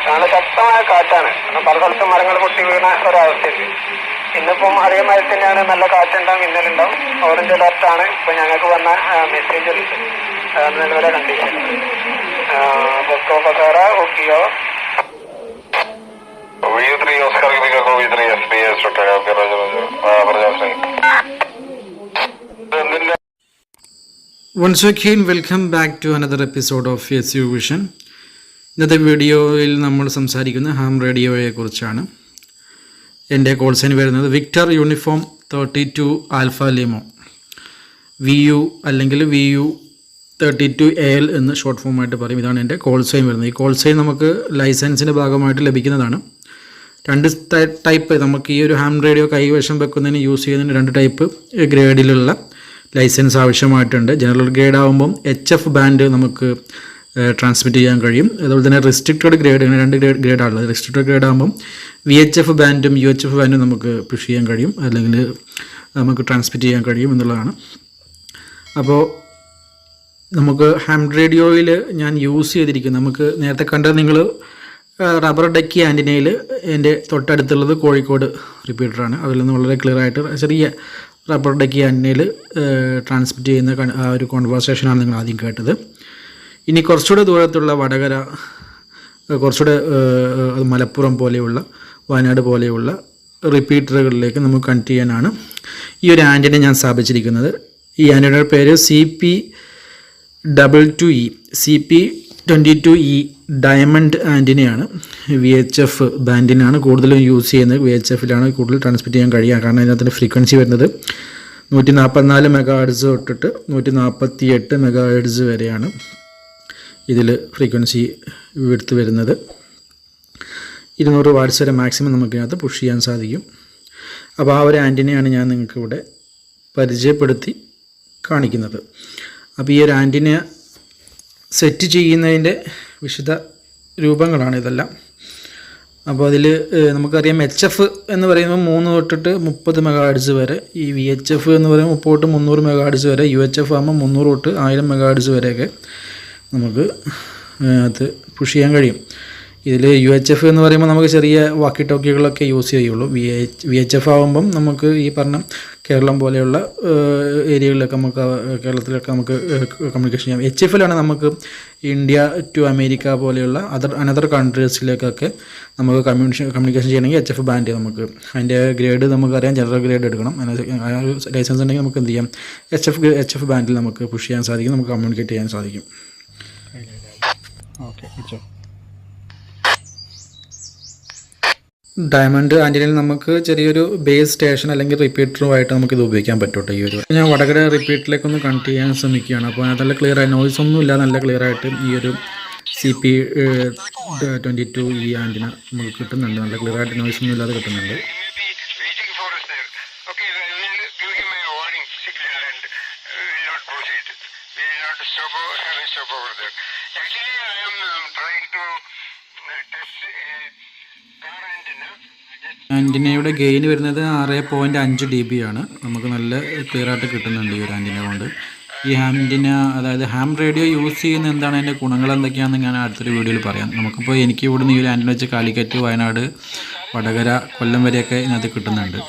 നല്ല ശക്തമായ കാറ്റാണ്. പല സ്ഥലത്തും മരങ്ങൾ പൊട്ടി വീണ ഒരവസ്ഥയുണ്ട്. ഇന്നിപ്പം അതേമാതിരി തന്നെയാണ്. നല്ല കാറ്റുണ്ടാവും, മിന്നലുണ്ടാവും. ഓറഞ്ച് അലർട്ടാണ് ഇപ്പൊ ഞങ്ങൾക്ക് വന്ന മെസ്സേജ്. നിലവിലെ condition ബൊക്കോ പസാറ ഓക്കിയോ Once again, welcome back to another episode of SU Vision. ഇന്നത്തെ വീഡിയോയിൽ നമ്മൾ സംസാരിക്കുന്ന ഹാം റേഡിയോയെ കുറിച്ചാണ്. എൻ്റെ കോൾ സൈൻ വരുന്നത് Victor uniform 32 alpha limo VU അല്ലെങ്കിൽ VU 32 AL എന്ന് ഷോർട്ട് ഫോമായിട്ട് പറയും. ഇതാണ് എൻ്റെ കോൾ സൈൻ വരുന്നത്. ഈ കോൾ സൈൻ നമുക്ക് ലൈസൻസിൻ്റെ ഭാഗമായിട്ട് ലഭിക്കുന്നതാണ്. രണ്ട് ടൈപ്പ് നമുക്ക് ഈ ഒരു ഹാം റേഡിയോ കൈവശം വെക്കുന്നതിന് യൂസ് ചെയ്യുന്നതിന് രണ്ട് ടൈപ്പ് ഗ്രേഡിലുള്ള ലൈസൻസ് ആവശ്യമായിട്ടുണ്ട്. ജനറൽ ഗ്രേഡ് ആകുമ്പം HF ബാൻഡ് നമുക്ക് ട്രാൻസ്മിറ്റ് ചെയ്യാൻ കഴിയും. അതുപോലെ തന്നെ റെസ്ട്രിക്റ്റഡ് ഗ്രേഡ്, ഇങ്ങനെ രണ്ട് ഗ്രേഡാണുള്ളത്. റെസ്ട്രിക്റ്റഡ് ഗ്രേഡ് ആകുമ്പം VHF ബാൻഡും UHF ബാൻഡും നമുക്ക് പുഷ് ചെയ്യാൻ കഴിയും, അല്ലെങ്കിൽ നമുക്ക് ട്രാൻസ്മിറ്റ് ചെയ്യാൻ കഴിയും എന്നുള്ളതാണ്. അപ്പോൾ നമുക്ക് ഹാം റേഡിയോയിൽ ഞാൻ യൂസ് ചെയ്തിരിക്കുന്നത്, നമുക്ക് നേരത്തെ കണ്ടത് നിങ്ങൾ റബ്ബർ ഡക്കി ആൻറ്റിനയിൽ എൻ്റെ തൊട്ടടുത്തുള്ളത് കോഴിക്കോട് റിപ്പീറ്ററാണ്. അതിൽ നിന്ന് വളരെ ക്ലിയർ ആയിട്ട് ചെറിയ റബ്ബർ ഡക്കി ആൻറ്റിനയിൽ ട്രാൻസ്മിറ്റ് ചെയ്യുന്ന ആ ഒരു കോൺവെർസേഷനാണ് നിങ്ങൾ ആദ്യം കേട്ടത്. ഇനി കുറച്ചുകൂടെ ദൂരത്തുള്ള വടകര, കുറച്ചുകൂടെ മലപ്പുറം പോലെയുള്ള, വയനാട് പോലെയുള്ള റിപ്പീറ്ററുകളിലേക്ക് നമുക്ക് കണക്ട് ചെയ്യാനാണ് ഈ ഒരു ആൻറ്റിന ഞാൻ സ്ഥാപിച്ചിരിക്കുന്നത്. ഈ ആൻറ്റിനയുടെ പേര് CP22E ഡയമണ്ട് ആൻറ്റിനയാണ്. VHF ബാൻഡിനാണ് കൂടുതലും യൂസ് ചെയ്യുന്നത്. VHFിലാണ് കൂടുതൽ ട്രാൻസ്മിറ്റ് ചെയ്യാൻ കഴിയുക. കാരണം അതിനകത്തിൻ്റെ ഫ്രീക്വൻസി വരുന്നത് 144 MHz തൊട്ടിട്ട് 148 MHz വരെയാണ് ഇതിൽ ഫ്രീക്വൻസി വിഡ്ത്ത് വരുന്നത്. 200 വാട്ട്സ് വരെ മാക്സിമം നമുക്കിതിനകത്ത് പുഷ് ചെയ്യാൻ സാധിക്കും. അപ്പോൾ ആ ഒരു ആൻറ്റിനയാണ് ഞാൻ നിങ്ങൾക്ക് ഇവിടെ പരിചയപ്പെടുത്തി കാണിക്കുന്നത്. അപ്പോൾ ഈ ഒരു ആൻറ്റിന സെറ്റ് ചെയ്യുന്നതിൻ്റെ വിശദ രൂപങ്ങളാണ് ഇതെല്ലാം. അപ്പോൾ അതിൽ നമുക്കറിയാം HF എന്ന് പറയുമ്പോൾ 3 തൊട്ടിട്ട് 30 MHz വരെ, ഈ VHF എന്ന് പറയുമ്പോൾ 30 തൊട്ട് 300 MHz വരെ, UHF ആകുമ്പോൾ 300 തൊട്ട് 1000 MHz വരെയൊക്കെ നമുക്ക് അത് പുഷ് ചെയ്യാൻ കഴിയും. ഇതിൽ UHF എന്ന് പറയുമ്പോൾ നമുക്ക് ചെറിയ വാക്കി ടോക്കികളൊക്കെ യൂസ് ചെയ്യുള്ളൂ. VHF ആകുമ്പം നമുക്ക് ഈ പറഞ്ഞ കേരളം പോലെയുള്ള ഏരിയകളിലൊക്കെ നമുക്ക്, കേരളത്തിലൊക്കെ നമുക്ക് കമ്മ്യൂണിക്കേഷൻ ചെയ്യാം. HFലാണ് നമുക്ക് ഇന്ത്യ ടു അമേരിക്ക പോലെയുള്ള അനദർ കൺട്രീസിലേക്കൊക്കെ നമുക്ക് കമ്മ്യൂണിക്കേഷൻ ചെയ്യണമെങ്കിൽ HF ബാൻഡ് നമുക്ക് അതിൻ്റെ ഗ്രേഡ് നമുക്കറിയാം. ജനറൽ ഗ്രേഡ് എടുക്കണം. ലൈസൻസ് ഉണ്ടെങ്കിൽ നമുക്ക് എന്ത് ചെയ്യാം, HF ബാൻഡിൽ നമുക്ക് പുഷ് ചെയ്യാൻ സാധിക്കും, നമുക്ക് കമ്മ്യൂണിക്കേറ്റ് ചെയ്യാൻ സാധിക്കും. ഓക്കെ, ഡയമണ്ട് ആൻറ്റിനയിൽ നമുക്ക് ചെറിയൊരു ബേസ് സ്റ്റേഷൻ അല്ലെങ്കിൽ റിപ്പീറ്ററുമായിട്ട് നമുക്കിത് ഉപയോഗിക്കാൻ പറ്റും. ഈ ഒരു ഞാൻ വടകര റിപ്പീറ്ററിലേക്കൊന്ന് കണക്ട് ചെയ്യാൻ ശ്രമിക്കുകയാണ്. അപ്പോൾ നല്ല ക്ലിയർ ആയി, നോയ്സ് ഒന്നും ഇല്ല, നല്ല ക്ലിയർ ആയിട്ട് ഈ ഒരു CP22E ആൻറ്റിന നമുക്ക് കിട്ടുന്നുണ്ട്. നല്ല ക്ലിയർ ആയിട്ട് നോയ്സ് ഒന്നും ഇല്ലാതെ കിട്ടുന്നുണ്ട്. ആൻറ്റിനയുടെ ഗെയിൻ വരുന്നത് 6.5 dB ആണ്. നമുക്ക് നല്ല ക്ലിയർ ആയിട്ട് കിട്ടുന്നുണ്ട് ഈ ഒരു ആൻറ്റിന കൊണ്ട്. ഈ ആൻറ്റിന, അതായത് ഹാം റേഡിയോ യൂസ് ചെയ്യുന്ന എന്താണ്, അതിൻ്റെ ഗുണങ്ങൾ എന്തൊക്കെയാണെന്ന് ഞാൻ അടുത്തൊരു വീഡിയോയിൽ പറയാം. നമുക്കിപ്പോൾ എനിക്ക് ഇവിടുന്ന് ഈ ഒരു ആൻറ്റിന വെച്ച് കാലിക്കറ്റ്, വയനാട്, വടകര, കൊല്ലം വരെയൊക്കെ ഇതിനകത്ത് കിട്ടുന്നുണ്ട്.